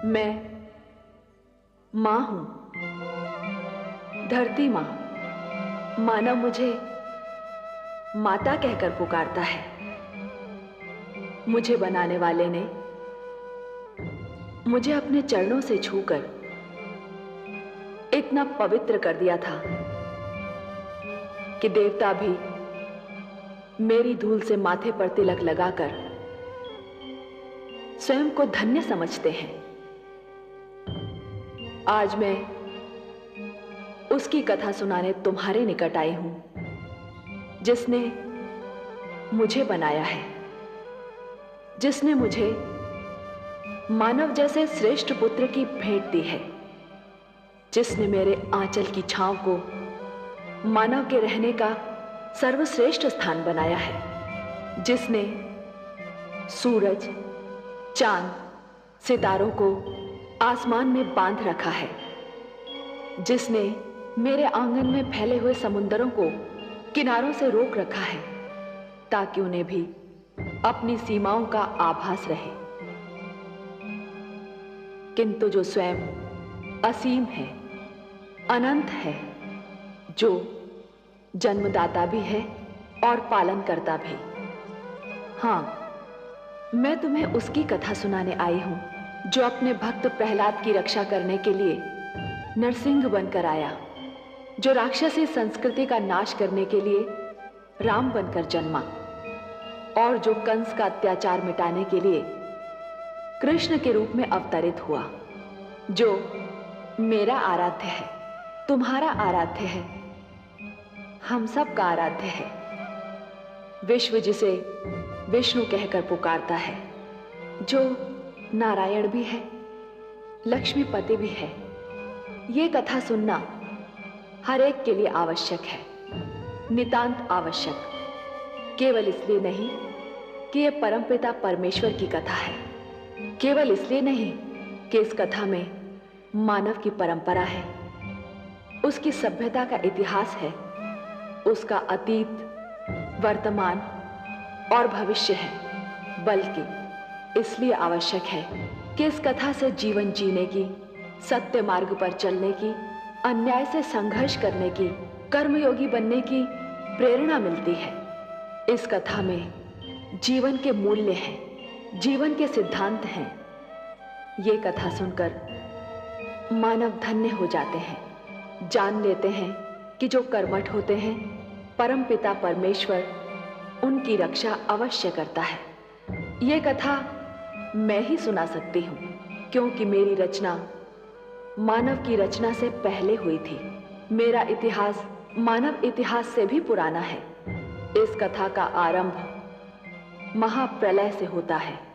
मैं मां हूं, धरती मां। मानव मुझे माता कहकर पुकारता है। मुझे बनाने वाले ने मुझे अपने चरणों से छूकर इतना पवित्र कर दिया था कि देवता भी मेरी धूल से माथे पर तिलक लगाकर स्वयं को धन्य समझते हैं। आज मैं उसकी कथा सुनाने तुम्हारे निकट आई हूं, जिसने मुझे बनाया है, जिसने मुझे मानव जैसे श्रेष्ठ पुत्र की भेंट दी है, जिसने मेरे आंचल की छांव को मानव के रहने का सर्वश्रेष्ठ स्थान बनाया है, जिसने सूरज, चांद, सितारों को आसमान में बांध रखा है, जिसने मेरे आंगन में फैले हुए समुंदरों को किनारों से रोक रखा है ताकि उन्हें भी अपनी सीमाओं का आभास रहे। किंतु जो स्वयं असीम है, अनंत है, जो जन्मदाता भी है और पालन करता भी। हां, मैं तुम्हें उसकी कथा सुनाने आई हूं जो अपने भक्त प्रहलाद की रक्षा करने के लिए नरसिंह बनकर आया, जो राक्षसी संस्कृति का नाश करने के लिए राम बनकर जन्मा और जो कंस का अत्याचार मिटाने के लिए कृष्ण के रूप में अवतरित हुआ, जो मेरा आराध्य है, तुम्हारा आराध्य है, हम सब का आराध्य है। विश्व जिसे विष्णु कहकर पुकारता है, जो नारायण भी है, लक्ष्मीपति भी है। ये कथा सुनना हर एक के लिए आवश्यक है, नितांत आवश्यक। केवल इसलिए नहीं कि यह परमपिता परमेश्वर की कथा है, केवल इसलिए नहीं कि इस कथा में मानव की परंपरा है, उसकी सभ्यता का इतिहास है, उसका अतीत, वर्तमान और भविष्य है, बल्कि इसलिए आवश्यक है कि इस कथा से जीवन जीने की, सत्य मार्ग पर चलने की, अन्याय से संघर्ष करने की, कर्मयोगी बनने की प्रेरणा मिलती है। इस कथा में जीवन के मूल्य हैं, जीवन के सिद्धांत हैं। ये कथा सुनकर मानव धन्य हो जाते हैं, जान लेते हैं कि जो कर्मठ होते हैं, परम पिता परमेश्वर उनकी रक्षा अवश्य करता है। ये कथा मैं ही सुना सकती हूँ, क्योंकि मेरी रचना मानव की रचना से पहले हुई थी। मेरा इतिहास मानव इतिहास से भी पुराना है। इस कथा का आरंभ महाप्रलय से होता है।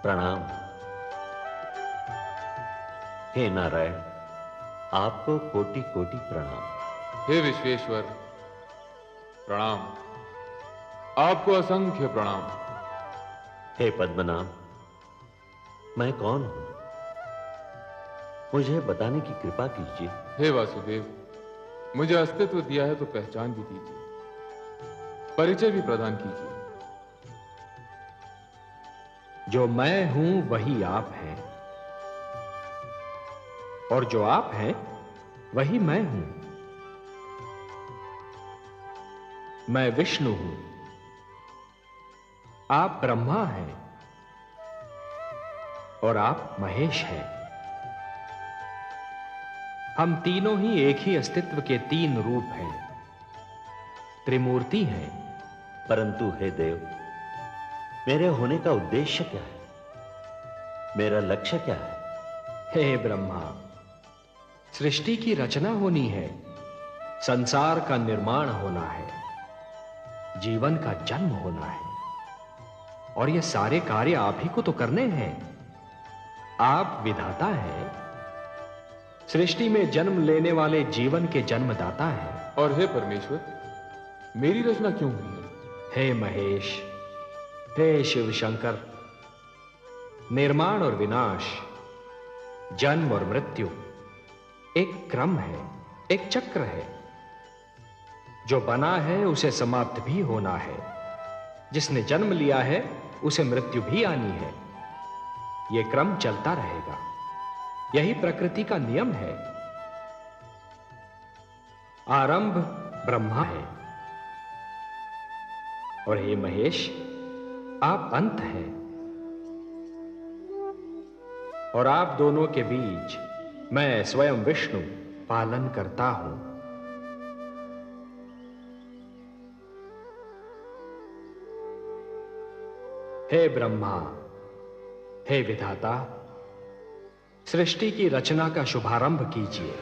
प्रणाम। हे नारायण, आपको कोटि कोटि प्रणाम। हे विश्वेश्वर प्रणाम, आपको असंख्य प्रणाम। हे पद्मनाभ, मैं कौन हूं, मुझे बताने की कृपा कीजिए। हे वासुदेव, मुझे अस्तित्व दिया है तो पहचान भी दीजिए, परिचय भी प्रदान कीजिए। जो मैं हूं वही आप हैं, और जो आप हैं वही मैं हूं। मैं विष्णु हूं, आप ब्रह्मा हैं, और आप महेश हैं। हम तीनों ही एक ही अस्तित्व के तीन रूप हैं, त्रिमूर्ति हैं। परंतु हे देव, मेरे होने का उद्देश्य क्या है, मेरा लक्ष्य क्या है? हे ब्रह्मा, सृष्टि की रचना होनी है, संसार का निर्माण होना है, जीवन का जन्म होना है, और ये सारे कार्य आप ही को तो करने हैं। आप विधाता हैं, सृष्टि में जन्म लेने वाले जीवन के जन्मदाता हैं। और हे परमेश्वर, मेरी रचना क्यों हुई है? हे महेश, हे शिव शंकर, निर्माण और विनाश, जन्म और मृत्यु एक क्रम है, एक चक्र है। जो बना है उसे समाप्त भी होना है, जिसने जन्म लिया है उसे मृत्यु भी आनी है। यह क्रम चलता रहेगा, यही प्रकृति का नियम है। आरंभ ब्रह्मा है, और हे महेश, आप अंत हैं, और आप दोनों के बीच मैं स्वयं विष्णु पालन करता हूं। हे ब्रह्मा, हे विधाता, सृष्टि की रचना का शुभारंभ कीजिए।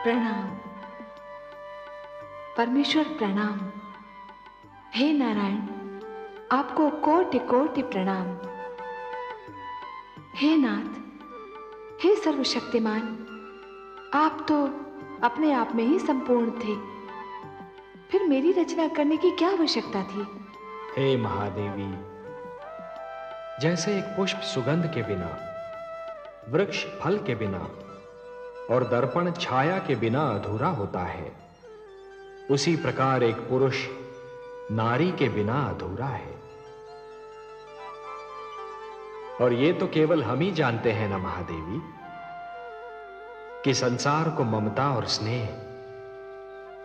प्रणाम परमेश्वर, प्रणाम। हे नारायण, आपको कोटि कोटि प्रणाम। हे नाथ, हे सर्वशक्तिमान, आप तो अपने आप में ही संपूर्ण थे, फिर मेरी रचना करने की क्या आवश्यकता थी? हे महादेवी, जैसे एक पुष्प सुगंध के बिना, वृक्ष फल के बिना और दर्पण छाया के बिना अधूरा होता है, उसी प्रकार एक पुरुष नारी के बिना अधूरा है। और ये तो केवल हम ही जानते हैं ना महादेवी, कि संसार को ममता और स्नेह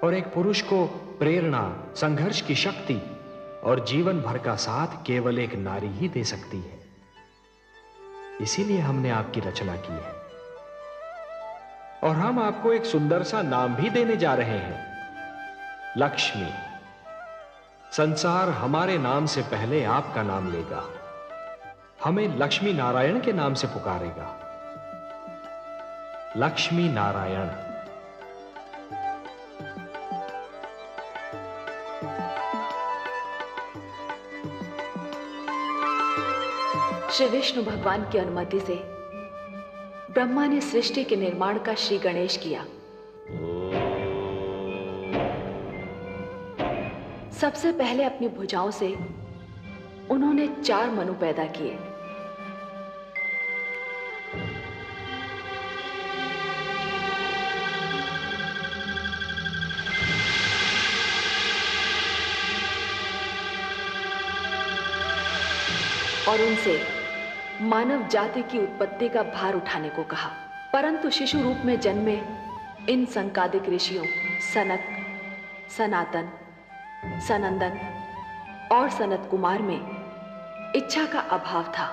और एक पुरुष को प्रेरणा, संघर्ष की शक्ति और जीवन भर का साथ केवल एक नारी ही दे सकती है। इसीलिए हमने आपकी रचना की है, और हम आपको एक सुंदर सा नाम भी देने जा रहे हैं, लक्ष्मी। संसार हमारे नाम से पहले आपका नाम लेगा, हमें लक्ष्मी नारायण के नाम से पुकारेगा। लक्ष्मी नारायण। श्री विष्णु भगवान की अनुमति से ब्रह्मा ने सृष्टि के निर्माण का श्री गणेश किया। सबसे पहले अपनी भुजाओं से उन्होंने 4 मनु पैदा किए। और उनसे मानव जाति की उत्पत्ति का भार उठाने को कहा। परंतु शिशु रूप में जन्मे इन संकादिक ऋषियों सनक, सनातन, सनंदन और सनत कुमार में इच्छा का अभाव था।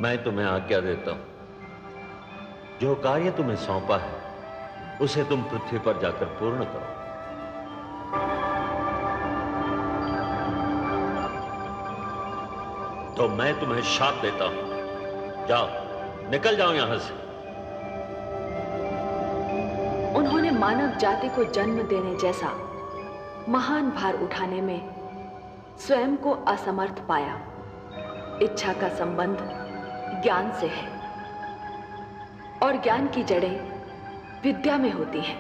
मैं तुम्हें आज्ञा देता हूं, जो कार्य तुम्हें सौंपा है उसे तुम पृथ्वी पर जाकर पूर्ण करो। तो मैं तुम्हें शाप देता हूं, जाओ, निकल जाओ यहां से। उन्होंने मानव जाति को जन्म देने जैसा महान भार उठाने में स्वयं को असमर्थ पाया। इच्छा का संबंध ज्ञान से है और ज्ञान की जड़ें विद्या में होती हैं।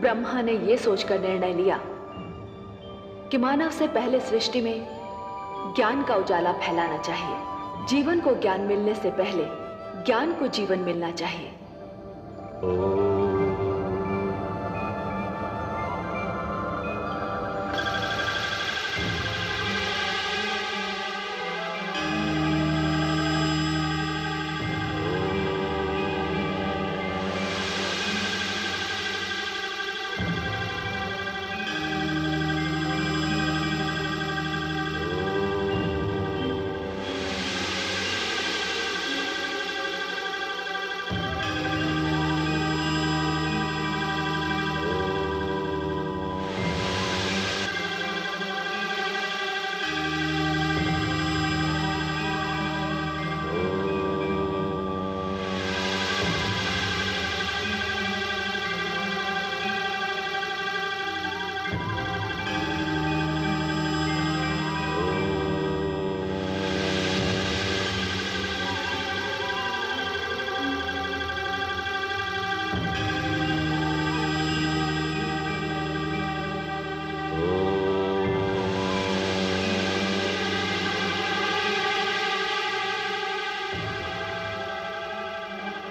ब्रह्मा ने यह सोचकर निर्णय लिया कि मानव से पहले सृष्टि में ज्ञान का उजाला फैलाना चाहिए। जीवन को ज्ञान मिलने से पहले ज्ञान को जीवन मिलना चाहिए।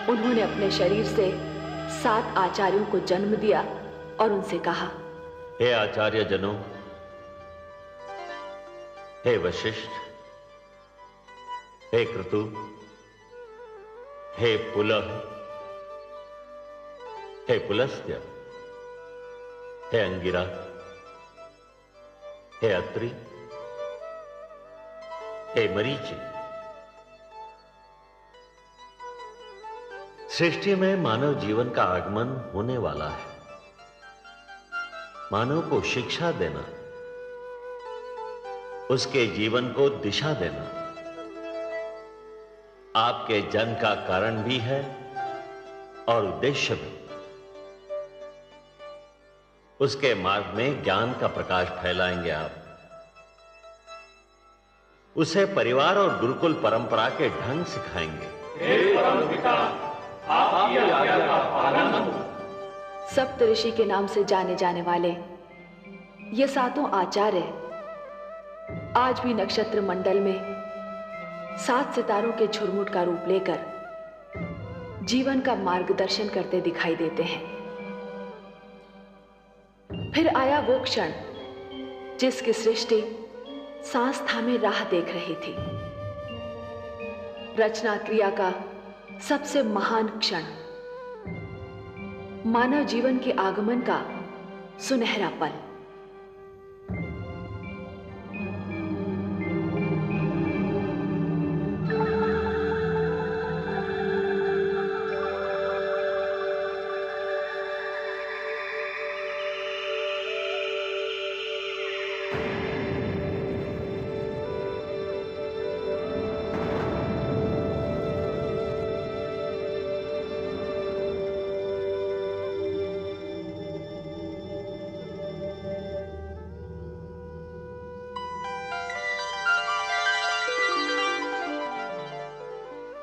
उन्होंने अपने शरीर से 7 आचार्यों को जन्म दिया और उनसे कहा, हे आचार्य जनों, हे वशिष्ठ, हे क्रतु, हे पुलह, हे पुलस्त्य, हे अंगिरा, हे अत्रि, हे मरीचि। सृष्टि में मानव जीवन का आगमन होने वाला है। मानव को शिक्षा देना, उसके जीवन को दिशा देना आपके जन्म का कारण भी है और उद्देश्य भी। उसके मार्ग में ज्ञान का प्रकाश फैलाएंगे आप। उसे परिवार और गुरुकुल परंपरा के ढंग सिखाएंगे। सप्तऋषि के नाम से जाने जाने वाले ये 7 आचार्य आज भी नक्षत्र मंडल में 7 सितारों के झुरमुट का रूप लेकर जीवन का मार्गदर्शन करते दिखाई देते हैं। फिर आया वो क्षण जिसकी सृष्टि सांस थामे राह देख रही थी। रचना क्रिया का सबसे महान क्षण, मानव जीवन के आगमन का सुनहरा पल।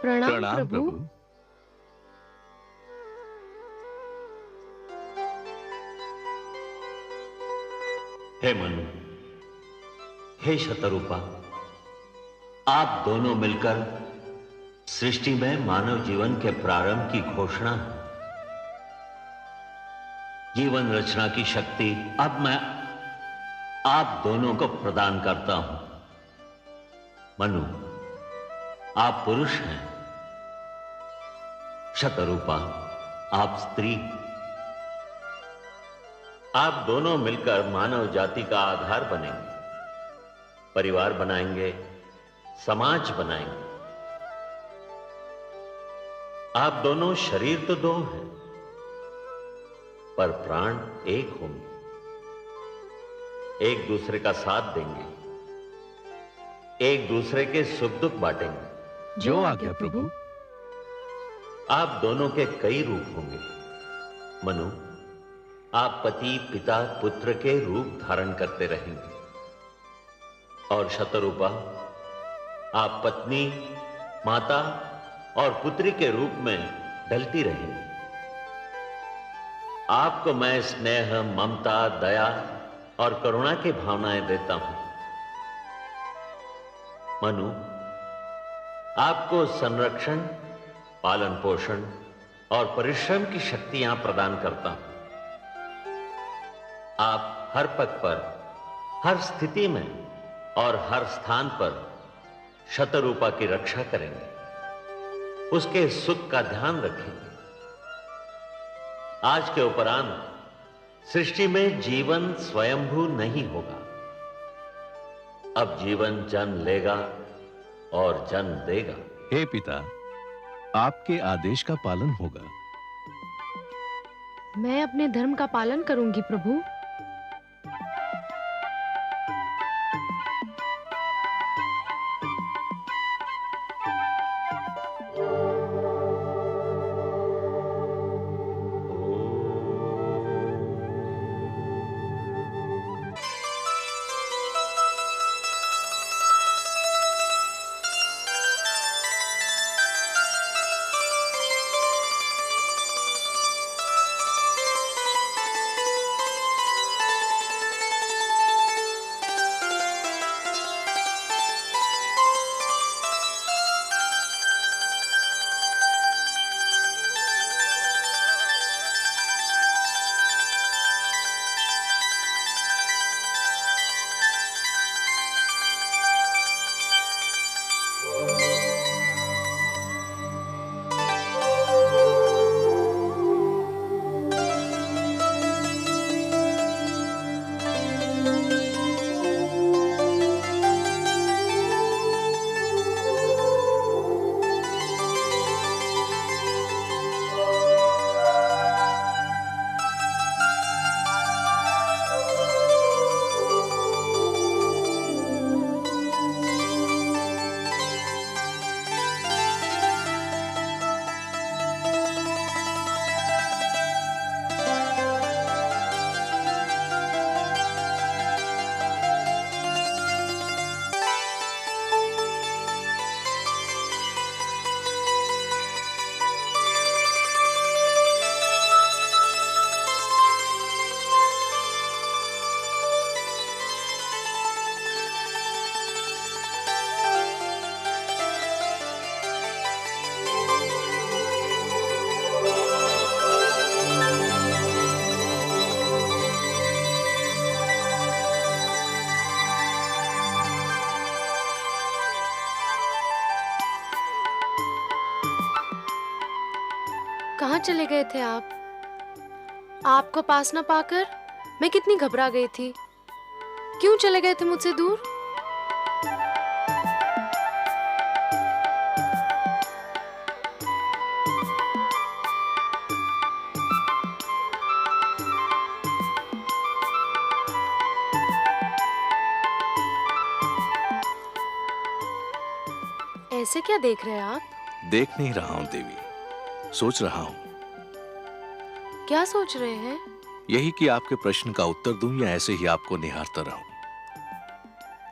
प्रणाम प्रभु। हे मनु, हे शतरूपा, आप दोनों मिलकर सृष्टि में मानव जीवन के प्रारंभ की घोषणा, जीवन रचना की शक्ति अब मैं आप दोनों को प्रदान करता हूं। मनु, आप पुरुष हैं, शतरूपा आप स्त्री। आप दोनों मिलकर मानव जाति का आधार बनेंगे, परिवार बनाएंगे, समाज बनाएंगे। आप दोनों शरीर तो दो हैं, पर प्राण एक होंगे, एक दूसरे का साथ देंगे, एक दूसरे के सुख दुख बांटेंगे। जो आज्ञा प्रभु। आप दोनों के कई रूप होंगे। मनु, आप पति, पिता, पुत्र के रूप धारण करते रहेंगे, और शतरूपा आप पत्नी, माता और पुत्री के रूप में ढलती रहेंगी। आपको मैं स्नेह, ममता, दया और करुणा की भावनाएं देता हूं। मनु, आपको संरक्षण, पालन पोषण और परिश्रम की शक्तियां प्रदान करता हूं। आप हर पग पर, हर स्थिति में और हर स्थान पर शतरूपा की रक्षा करेंगे, उसके सुख का ध्यान रखेंगे। आज के उपरांत सृष्टि में जीवन स्वयंभू नहीं होगा। अब जीवन जन्म लेगा और जन्म देगा। हे पिता, आपके आदेश का पालन होगा। मैं अपने धर्म का पालन करूंगी प्रभु। कहाँ चले गए थे आप? आपको पास ना पाकर मैं कितनी घबरा गई थी। क्यों चले गए थे मुझसे दूर? ऐसे क्या देख रहे हैं आप? देख नहीं रहा हूं देवी, सोच रहा हूं। क्या सोच रहे हैं? यही कि आपके प्रश्न का उत्तर दूं या ऐसे ही आपको निहारता रहूं,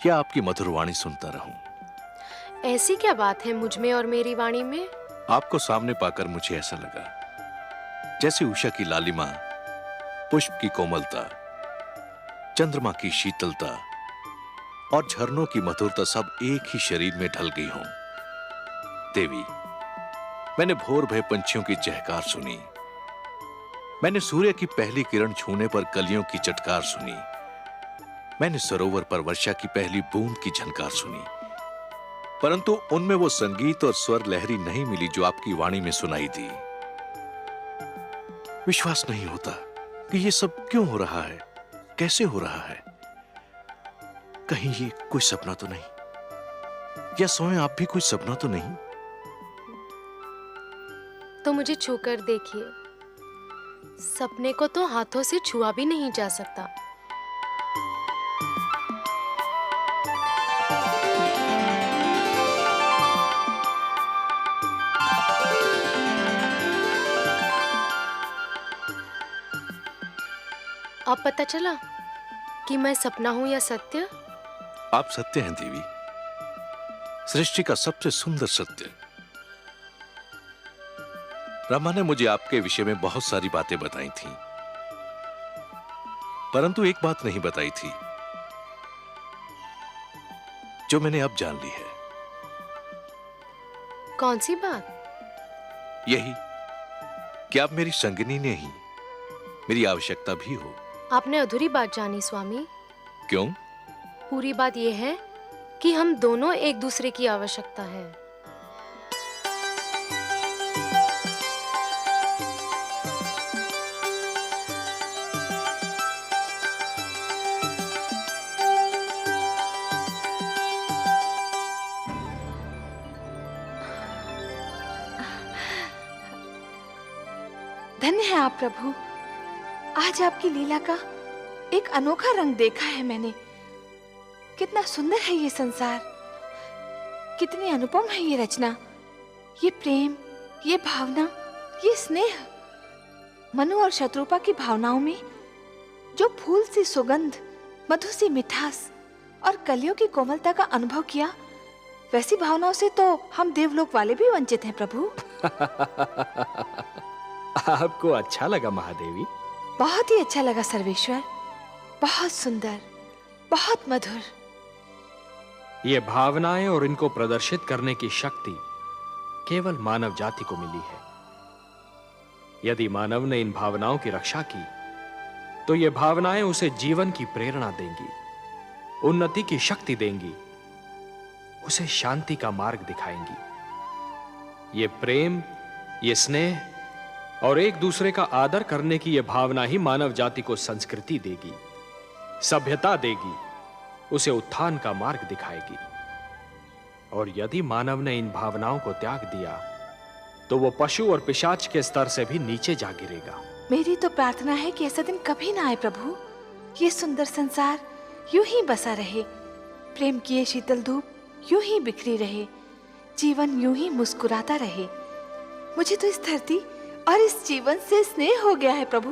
या आपकी मधुर वाणी सुनता रहूं। ऐसी क्या बात है मुझ में और मेरी वाणी में? आपको सामने पाकर मुझे ऐसा लगा जैसे उषा की लालिमा, पुष्प की कोमलता, चंद्रमा की शीतलता और झरनों की मधुरता सब एक ही शरीर में ढल गई हों। देवी, मैंने भोर भय पंछियों की चहकार सुनी, मैंने सूर्य की पहली किरण छूने पर कलियों की चटकार सुनी, मैंने सरोवर पर वर्षा की पहली बूंद की झनकार सुनी, परंतु उनमें वो संगीत और स्वर लहरी नहीं मिली जो आपकी वाणी में सुनाई दी। विश्वास नहीं होता कि ये सब क्यों हो रहा है, कैसे हो रहा है। कहीं ये कोई सपना तो नहीं, या स्वयं आप भी कोई सपना तो नहीं? तो मुझे छूकर देखिए, सपने को तो हाथों से छुआ भी नहीं जा सकता। अब पता चला कि मैं सपना हूं या सत्य? आप सत्य हैं देवी, सृष्टि का सबसे सुंदर सत्य। ब्रह्मा ने मुझे आपके विषय में बहुत सारी बातें बताई थीं, परंतु एक बात नहीं बताई थी जो मैंने अब जान ली है। कौन सी बात? यही कि आप मेरी संगिनी नहीं, मेरी आवश्यकता भी हो। आपने अधूरी बात जानी स्वामी। क्यों? पूरी बात यह है कि हम दोनों एक दूसरे की आवश्यकता है। धन्य है आप प्रभु, आज आपकी लीला का एक अनोखा रंग देखा है मैंने। कितना सुंदर है ये संसार, कितनी अनुपम है ये रचना, ये प्रेम, ये भावना, ये स्नेह। मनु और शत्रुपा की भावनाओं में जो फूल सी सुगंध, मधु सी मिठास और कलियों की कोमलता का अनुभव किया, वैसी भावनाओं से तो हम देवलोक वाले भी वंचित हैं प्रभु। आपको अच्छा लगा महादेवी? बहुत ही अच्छा लगा सर्वेश्वर, बहुत सुंदर, बहुत मधुर। ये भावनाएं और इनको प्रदर्शित करने की शक्ति केवल मानव जाति को मिली है। यदि मानव ने इन भावनाओं की रक्षा की तो ये भावनाएं उसे जीवन की प्रेरणा देंगी, उन्नति की शक्ति देंगी, उसे शांति का मार्ग दिखाएंगी। ये प्रेम, ये स्नेह और एक दूसरे का आदर करने की यह भावना ही मानव जाति को संस्कृति देगी, सभ्यता देगी, उसे उत्थान का मार्ग दिखाएगी। और यदि मानव ने इन भावनाओं को त्याग दिया तो वो पशु और पिशाच के स्तर से भी नीचे जा गिरेगा। मेरी तो प्रार्थना है कि ऐसा दिन कभी ना आए प्रभु। ये सुंदर संसार यूं ही बसा रहे, प्रेम की ये शीतल धूप यूं ही बिखरी रहे, जीवन यूं ही मुस्कुराता रहे। मुझे तो इस धरती और इस जीवन से स्नेह हो गया है प्रभु।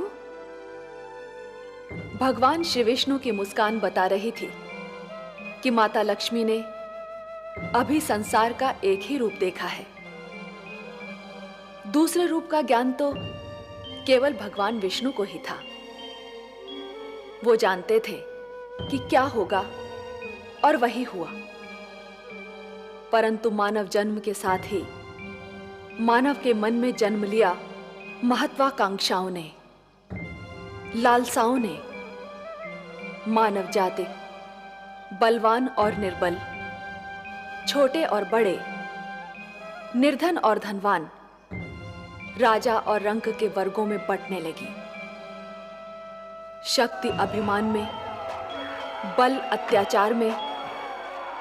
भगवान श्री विष्णु की मुस्कान बता रही थी कि माता लक्ष्मी ने अभी संसार का एक ही रूप देखा है। दूसरे रूप का ज्ञान तो केवल भगवान विष्णु को ही था। वो जानते थे कि क्या होगा और वही हुआ। परंतु मानव जन्म के साथ ही मानव के मन में जन्म लिया महत्वाकांक्षाओं ने, लालसाओं ने। मानव जाति बलवान और निर्बल, छोटे और बड़े, निर्धन और धनवान, राजा और रंक के वर्गों में बंटने लगी। शक्ति अभिमान में, बल अत्याचार में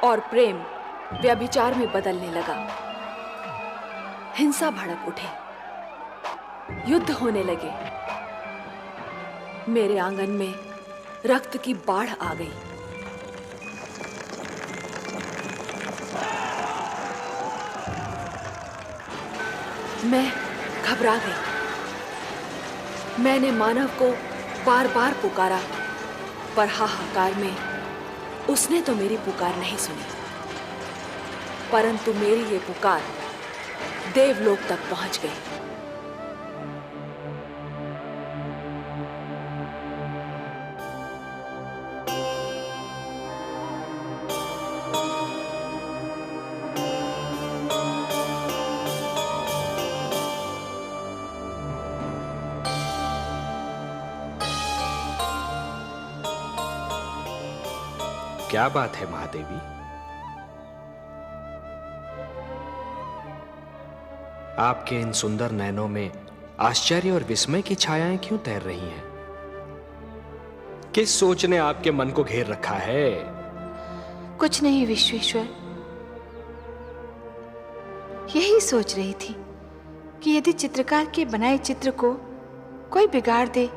और प्रेम व्यभिचार में बदलने लगा। हिंसा भड़क उठे, युद्ध होने लगे। मेरे आंगन में रक्त की बाढ़ आ गई। मैं घबरा गई। मैंने मानव को बार बार पुकारा, पर हाहाकार में उसने तो मेरी पुकार नहीं सुनी। परंतु मेरी ये पुकार देवलोक तक पहुंच गई। क्या बात है महादेवी? आपके इन सुंदर नयनों में आश्चर्य और विस्मय की छायाएं क्यों तैर रही हैं? किस सोच ने आपके मन को घेर रखा है? कुछ नहीं विश्वेश्वर, यही सोच रही थी कि यदि चित्रकार के बनाए चित्र को कोई बिगाड़ दे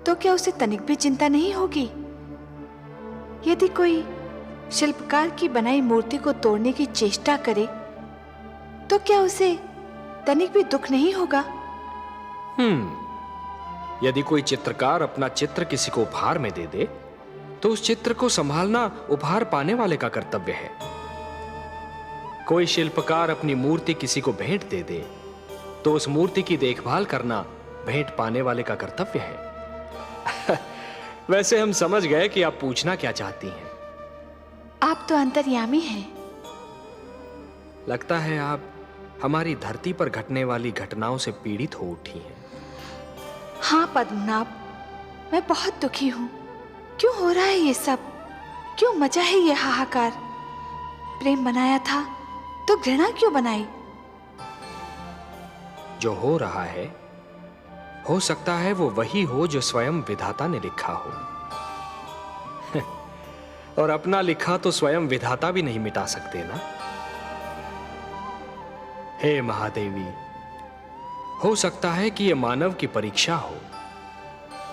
तो क्या उसे तनिक भी चिंता नहीं होगी? यदि कोई शिल्पकार की बनाई मूर्ति को तोड़ने की चेष्टा करे तो क्या उसे तनिक भी दुख नहीं होगा? यदि कोई चित्रकार अपना चित्र किसी को उपहार में दे दे तो उस चित्र को संभालना उपहार पाने वाले का कर्तव्य है। कोई शिल्पकार अपनी मूर्ति किसी को भेंट दे दे तो उस मूर्ति की देखभाल करना भेंट पाने वाले का कर्तव्य है। वैसे हम समझ गए कि आप पूछना क्या चाहती हैं। आप तो अंतर्यामी हैं। लगता है आप हमारी धरती पर घटने वाली घटनाओं से पीड़ित हो उठी हैं। हाँ पद्मनाभ, मैं बहुत दुखी हूँ। क्यों हो रहा है ये सब? क्यों मचा है ये हाहाकार? प्रेम बनाया था तो घृणा क्यों बनाई? जो हो रहा है हो सकता है वो वही हो जो स्वयं विधाता ने लिखा हो। और अपना लिखा तो स्वयं विधाता भी नहीं मिटा सकते ना। हे महादेवी, हो सकता है कि यह मानव की परीक्षा हो,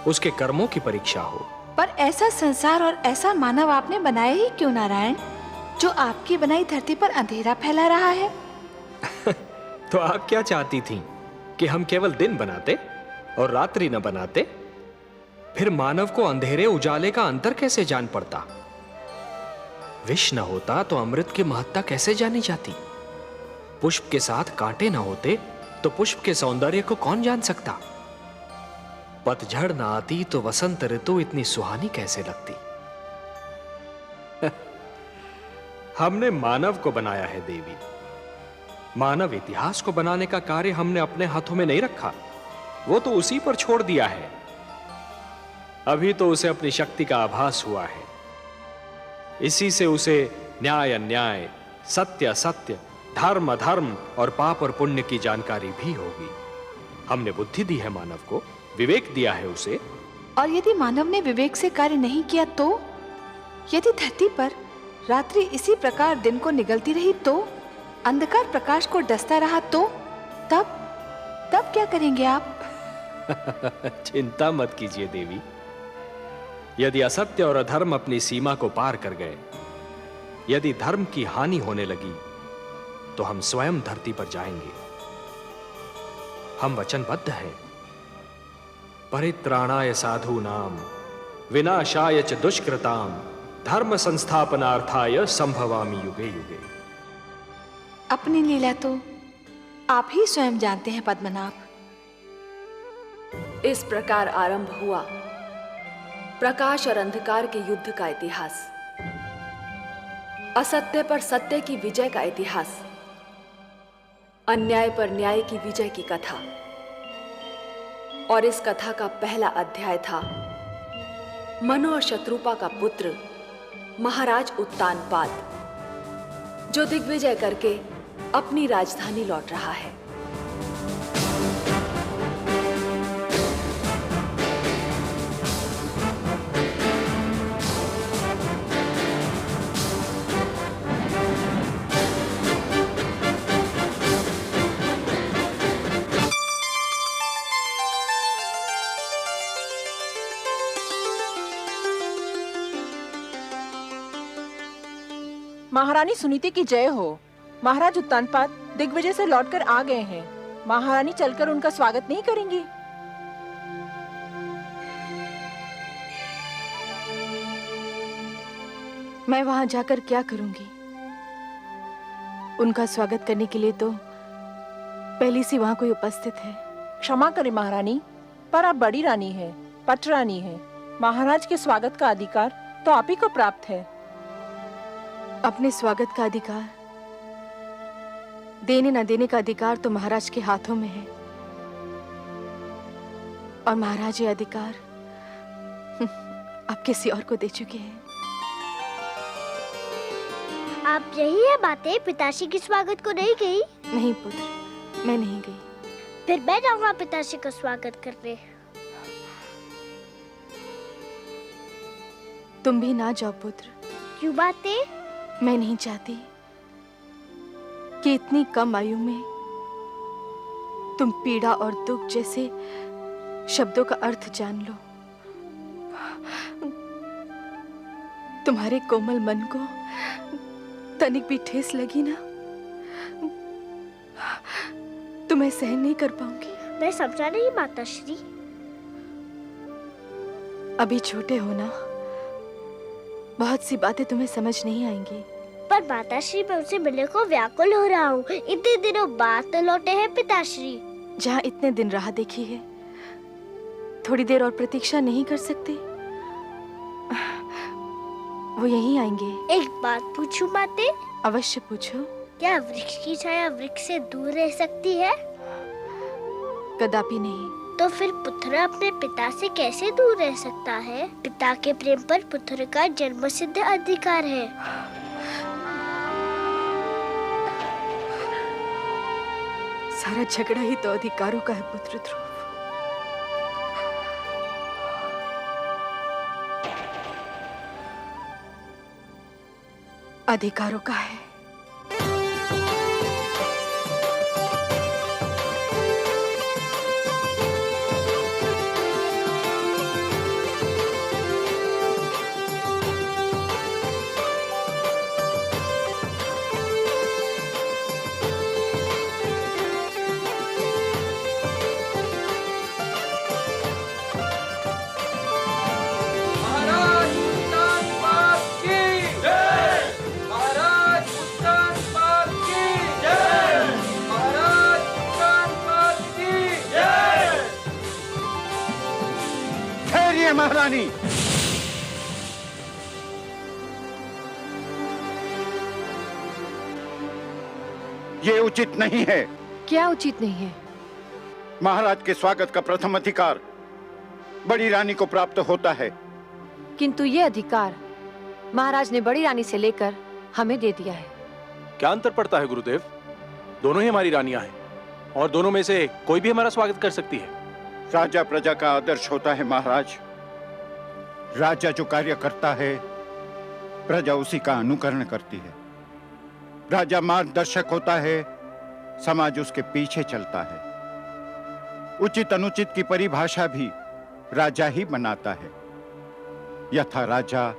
उसके कर्मों की परीक्षा हो। पर ऐसा संसार और ऐसा मानव आपने बनाया ही क्यों नारायण, जो आपकी बनाई धरती पर अंधेरा फैला रहा है? तो आप क्या चाहती थीं कि हम केवल दिन बनाते और रात्रि न बनाते? फिर मानव को अंधेरे उजाले का अंतर कैसे जान पड़ता? विष न होता तो अमृत की महत्ता कैसे जानी जाती? पुष्प के साथ कांटे न होते तो पुष्प के सौंदर्य को कौन जान सकता? पतझड़ न आती तो वसंत ऋतु इतनी सुहानी कैसे लगती? हमने मानव को बनाया है देवी। मानव इतिहास को बनाने का कार्य हमने अपने हाथों में नहीं रखा, वो तो उसी पर छोड़ दिया है। अभी तो उसे अपनी शक्ति का आभास हुआ है। इसी से उसे न्याय अन्याय, सत्य असत्य, धर्म अधर्म और पाप और पुण्य की जानकारी भी होगी। हमने बुद्धि दी है मानव को, विवेक दिया है उसे। और यदि मानव ने विवेक से कार्य नहीं किया तो? यदि धरती पर रात्रि इसी प्रकार दिन को निगलती रही तो? अंधकार प्रकाश को डसता रहा तो? तब क्या करेंगे आप? चिंता मत कीजिए देवी। यदि असत्य और अधर्म अपनी सीमा को पार कर गए, यदि धर्म की हानि होने लगी, तो हम स्वयं धरती पर जाएंगे। हम वचनबद्ध हैं। परित्राणाय साधूनाम विनाशाय च दुष्कृताम धर्म संस्थापनार्थाय संभवामि युगे युगे। अपनी लीला तो आप ही स्वयं जानते हैं पद्मनाभ। इस प्रकार आरंभ हुआ प्रकाश और अंधकार के युद्ध का इतिहास, असत्य पर सत्य की विजय का इतिहास, अन्याय पर न्याय की विजय की कथा। और इस कथा का पहला अध्याय था मनु और शत्रुपा का पुत्र महाराज उत्तानपाद, जो दिग्विजय करके अपनी राजधानी लौट रहा है। महारानी सुनीति की जय हो। महाराज उत्तानपाद दिग्विजय से लौटकर आ गए हैं। महारानी चलकर उनका स्वागत नहीं करेंगी? मैं वहां जाकर क्या करूंगी? उनका स्वागत करने के लिए तो पहले से वहाँ कोई उपस्थित है। क्षमा करें महारानी, पर आप बड़ी रानी हैं, पट रानी हैं। महाराज के स्वागत का अधिकार तो आप ही को प्राप्त है। अपने स्वागत का अधिकार, देने न देने का अधिकार तो महाराज के हाथों में है, और महाराज ये अधिकार अब किसी और को दे चुके हैं। आप यही है बातें पिताश्री के स्वागत को नहीं गई? नहीं पुत्र, मैं नहीं गई। फिर मैं जाऊंगा पिताश्री का स्वागत करने। तुम भी ना जाओ पुत्र। क्यों बातें? मैं नहीं चाहती कि इतनी कम आयु में तुम पीड़ा और दुख जैसे शब्दों का अर्थ जान लो। तुम्हारे कोमल मन को तनिक भी ठेस लगी ना, तो मैं सहन नहीं कर पाऊंगी। मैं समझा नहीं माताश्री। अभी छोटे हो ना, बहुत सी बातें तुम्हें समझ नहीं आएंगी। पर माताश्री, मैं उनसे मिलने को व्याकुल हो रहा हूँ। इतने दिनों बाद तो लौटे हैं पिताश्री। जहाँ इतने दिन राह देखी है, थोड़ी देर और प्रतीक्षा नहीं कर सकते? वो यहीं आएंगे। एक बात पूछूं माते? अवश्य पूछो। क्या वृक्ष की छाया वृक्ष से दूर रह सकती है? कदापि नहीं। तो फिर पुत्र अपने पिता से कैसे दूर रह सकता है? पिता के प्रेम पर पुत्र का जन्मसिद्ध अधिकार है। सारा झगड़ा ही तो अधिकारों का है पुत्र ध्रुव। अधिकारों का है। महारानी, ये उचित नहीं है। क्या उचित नहीं है? महाराज के स्वागत का प्रथम अधिकार बड़ी रानी को प्राप्त होता है। किंतु ये अधिकार महाराज ने बड़ी रानी से लेकर हमें दे दिया है। क्या अंतर पड़ता है गुरुदेव? दोनों ही हमारी रानियां हैं और दोनों में से कोई भी हमारा स्वागत कर सकती है। राजा प्रजा का आदर्श होता है महाराज। राजा जो कार्य करता है, प्रजा उसी का अनुकरण करती है। राजा मार्गदर्शक होता है, समाज उसके पीछे चलता है। उचित अनुचित की परिभाषा भी राजा ही बनाता है। यथा राजा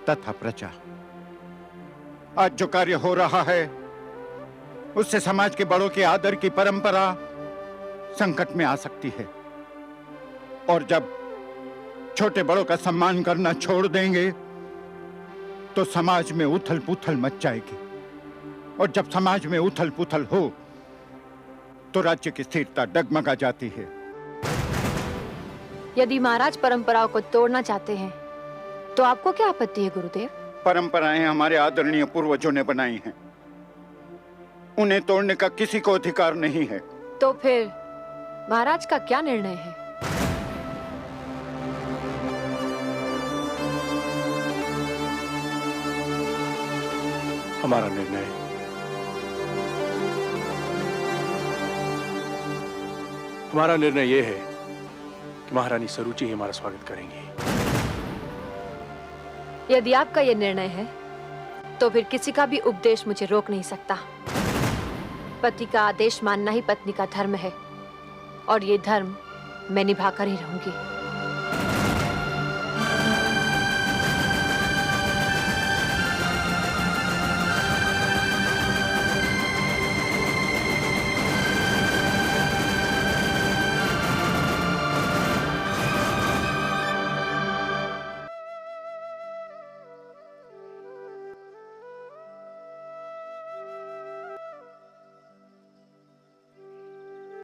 तथा प्रजा। आज जो कार्य हो रहा है, उससे समाज के बड़ों के आदर की परंपरा संकट में आ सकती है। और जब छोटे बड़ों का सम्मान करना छोड़ देंगे तो समाज में उथल पुथल मच जाएगी। और जब समाज में उथल पुथल हो तो राज्य की स्थिरता डगमगा जाती है। यदि महाराज परंपराओं को तोड़ना चाहते हैं तो आपको क्या आपत्ति है गुरुदेव? परंपराएं हमारे आदरणीय पूर्वजों ने बनाई हैं। उन्हें तोड़ने का किसी को अधिकार नहीं है। तो फिर महाराज का क्या निर्णय है? हमारा निर्णय यह है कि महारानी सरुचि ही हमारा स्वागत करेंगी। यदि आपका यह निर्णय है तो फिर किसी का भी उपदेश मुझे रोक नहीं सकता। पति का आदेश मानना ही पत्नी का धर्म है और ये धर्म मैं निभाकर ही रहूंगी।